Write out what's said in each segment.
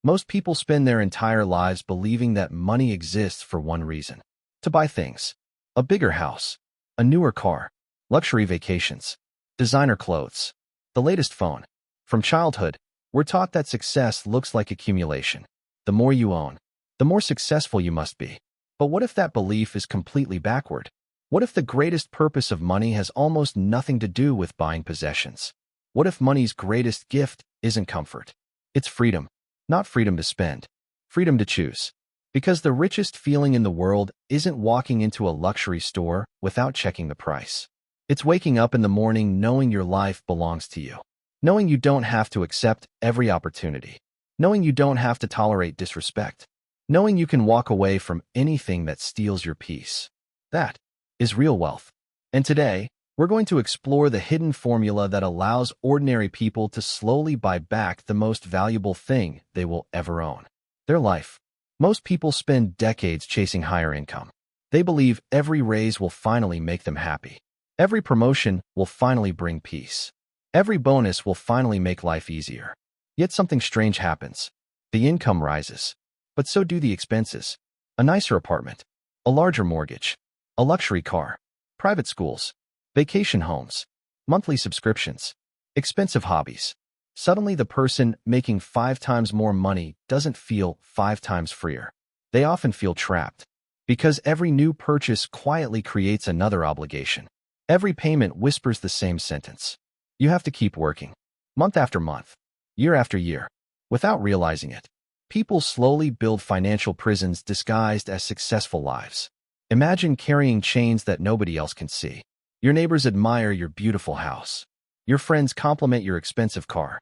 Most people spend their entire lives believing that money exists for one reason: to buy things. A bigger house, a newer car, luxury vacations, designer clothes, the latest phone. From childhood, we're taught that success looks like accumulation. The more you own, the more successful you must be. But what if that belief is completely backward? What if the greatest purpose of money has almost nothing to do with buying possessions? What if money's greatest gift isn't comfort? It's freedom. Not freedom to spend, freedom to choose. Because the richest feeling in the world isn't walking into a luxury store without checking the price. It's waking up in the morning knowing your life belongs to you. Knowing you don't have to accept every opportunity. Knowing you don't have to tolerate disrespect. Knowing you can walk away from anything that steals your peace. That is real wealth. And today, we're going to explore the hidden formula that allows ordinary people to slowly buy back the most valuable thing they will ever own: their life. Most people spend decades chasing higher income. They believe every raise will finally make them happy. Every promotion will finally bring peace. Every bonus will finally make life easier. Yet something strange happens. The income rises, but so do the expenses. A nicer apartment, a larger mortgage, a luxury car, private schools, vacation homes, monthly subscriptions, expensive hobbies. Suddenly the person making 5 times more money doesn't feel 5 times freer. They often feel trapped, because every new purchase quietly creates another obligation. Every payment whispers the same sentence: you have to keep working. Month after month, year after year. Without realizing it, people slowly build financial prisons disguised as successful lives. Imagine carrying chains that nobody else can see. Your neighbors admire your beautiful house. Your friends compliment your expensive car.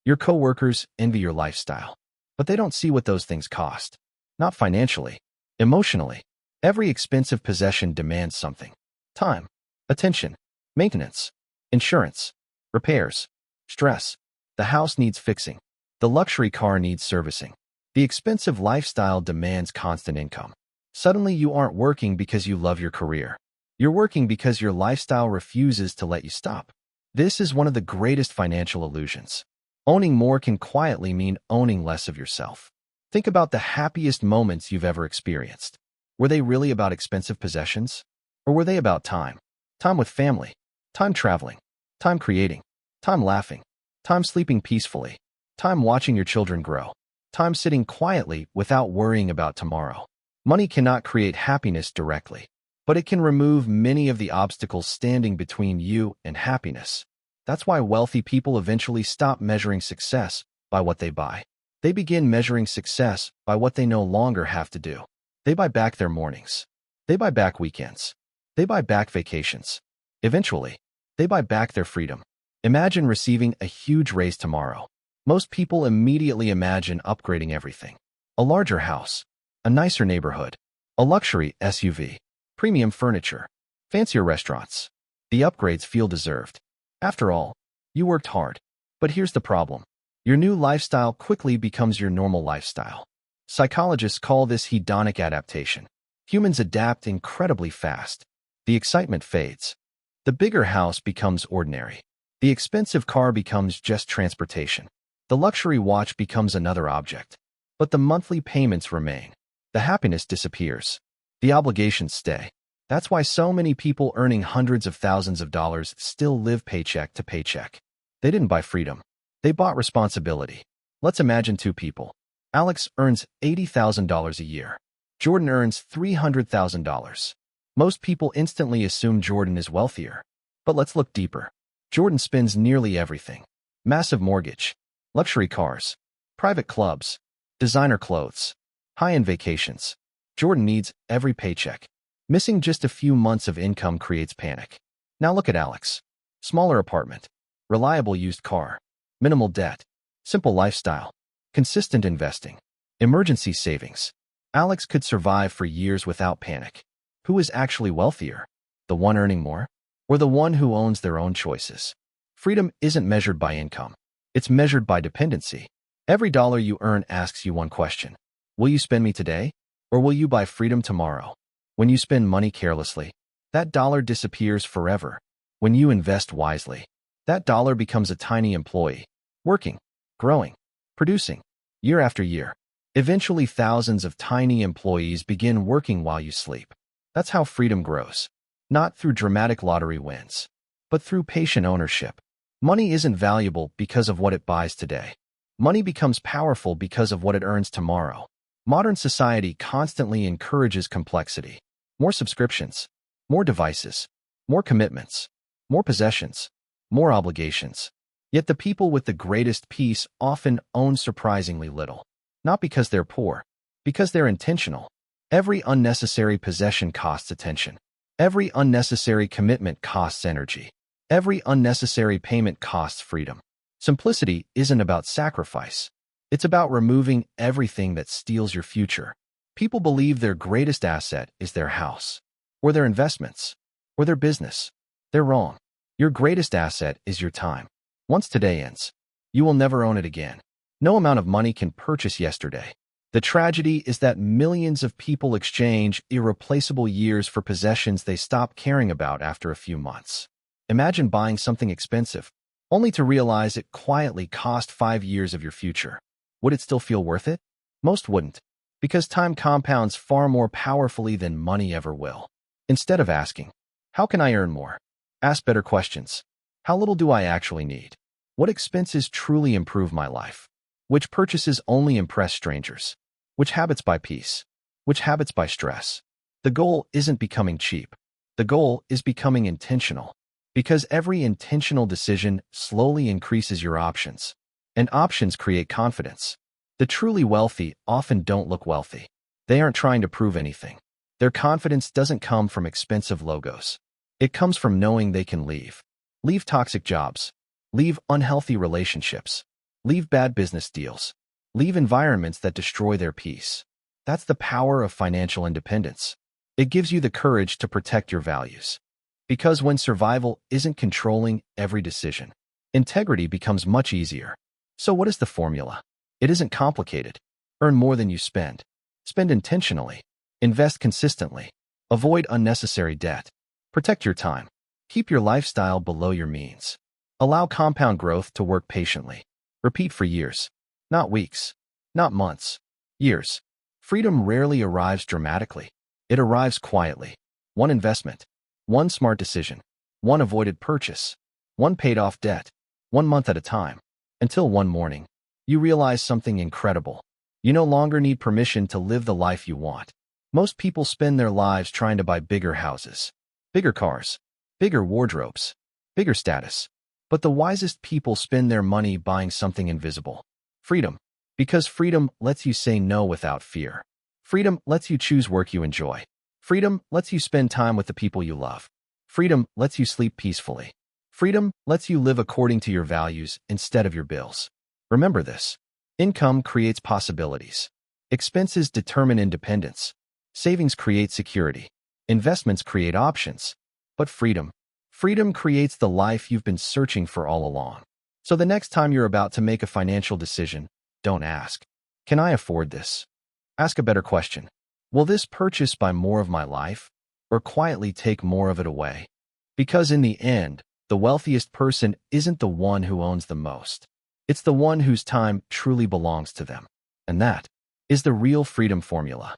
Your coworkers envy your lifestyle. But they don't see what those things cost. Not financially, emotionally. Every expensive possession demands something: time, attention, maintenance, insurance, repairs, stress. The house needs fixing. The luxury car needs servicing. The expensive lifestyle demands constant income. Suddenly you aren't working because you love your career. You're working because your lifestyle refuses to let you stop. This is one of the greatest financial illusions. Owning more can quietly mean owning less of yourself. Think about the happiest moments you've ever experienced. Were they really about expensive possessions? Or were they about time? Time with family, time traveling, time creating, time laughing, time sleeping peacefully, time watching your children grow, time sitting quietly without worrying about tomorrow. Money cannot create happiness directly, but it can remove many of the obstacles standing between you and happiness. That's why wealthy people eventually stop measuring success by what they buy. They begin measuring success by what they no longer have to do. They buy back their mornings. They buy back weekends. They buy back vacations. Eventually, they buy back their freedom. Imagine receiving a huge raise tomorrow. Most people immediately imagine upgrading everything: a larger house, a nicer neighborhood, a luxury SUV, premium furniture, fancier restaurants. The upgrades feel deserved. After all, you worked hard. But here's the problem: your new lifestyle quickly becomes your normal lifestyle. Psychologists call this hedonic adaptation. Humans adapt incredibly fast. The excitement fades. The bigger house becomes ordinary. The expensive car becomes just transportation. The luxury watch becomes another object. But the monthly payments remain. The happiness disappears. The obligations stay. That's why so many people earning hundreds of thousands of dollars still live paycheck to paycheck. They didn't buy freedom. They bought responsibility. Let's imagine 2 people. Alex earns $80,000 a year. Jordan earns $300,000. Most people instantly assume Jordan is wealthier. But let's look deeper. Jordan spends nearly everything: massive mortgage, luxury cars, private clubs, designer clothes, high-end vacations. Jordan needs every paycheck. Missing just a few months of income creates panic. Now look at Alex. Smaller apartment, reliable used car, minimal debt, simple lifestyle, consistent investing, emergency savings. Alex could survive for years without panic. Who is actually wealthier? The one earning more, or the one who owns their own choices? Freedom isn't measured by income. It's measured by dependency. Every dollar you earn asks you one question: will you spend me today, or will you buy freedom tomorrow? When you spend money carelessly, that dollar disappears forever. When you invest wisely, that dollar becomes a tiny employee, working, growing, producing. year after year. Eventually, thousands of tiny employees begin working while you sleep. That's how freedom grows. Not through dramatic lottery wins, but through patient ownership. Money isn't valuable because of what it buys today. Money becomes powerful because of what it earns tomorrow. Modern society constantly encourages complexity. More subscriptions, more devices, more commitments, more possessions, more obligations. Yet the people with the greatest peace often own surprisingly little. Not because they're poor, because they're intentional. Every unnecessary possession costs attention. Every unnecessary commitment costs energy. Every unnecessary payment costs freedom. Simplicity isn't about sacrifice. It's about removing everything that steals your future. People believe their greatest asset is their house, or their investments, or their business. They're wrong. Your greatest asset is your time. Once today ends, you will never own it again. No amount of money can purchase yesterday. The tragedy is that millions of people exchange irreplaceable years for possessions they stop caring about after a few months. Imagine buying something expensive, only to realize it quietly cost 5 years of your future. Would it still feel worth it? Most wouldn't, because time compounds far more powerfully than money ever will. Instead of asking, how can I earn more? Ask better questions. How little do I actually need? What expenses truly improve my life? Which purchases only impress strangers? Which habits buy peace? Which habits buy stress? The goal isn't becoming cheap. The goal is becoming intentional. Because every intentional decision slowly increases your options. And options create confidence. The truly wealthy often don't look wealthy. They aren't trying to prove anything. Their confidence doesn't come from expensive logos. It comes from knowing they can leave. Leave toxic jobs. Leave unhealthy relationships. Leave bad business deals. Leave environments that destroy their peace. That's the power of financial independence. It gives you the courage to protect your values. Because when survival isn't controlling every decision, integrity becomes much easier. So what is the formula? It isn't complicated. Earn more than you spend. Spend intentionally. Invest consistently. Avoid unnecessary debt. Protect your time. Keep your lifestyle below your means. Allow compound growth to work patiently. Repeat for years. Not weeks. Not months. Years. Freedom rarely arrives dramatically. It arrives quietly. One investment. One smart decision. One avoided purchase. One paid off debt. 1 month at a time. Until one morning, you realize something incredible. You no longer need permission to live the life you want. Most people spend their lives trying to buy bigger houses, bigger cars, bigger wardrobes, bigger status. But the wisest people spend their money buying something invisible. Freedom. Because freedom lets you say no without fear. Freedom lets you choose work you enjoy. Freedom lets you spend time with the people you love. Freedom lets you sleep peacefully. Freedom lets you live according to your values instead of your bills. Remember this. Income creates possibilities. Expenses determine independence. Savings create security. Investments create options. But freedom creates the life you've been searching for all along. So the next time you're about to make a financial decision, don't ask, can I afford this? Ask a better question. Will this purchase buy more of my life, or quietly take more of it away? Because in the end, the wealthiest person isn't the one who owns the most. It's the one whose time truly belongs to them. And that is the real freedom formula.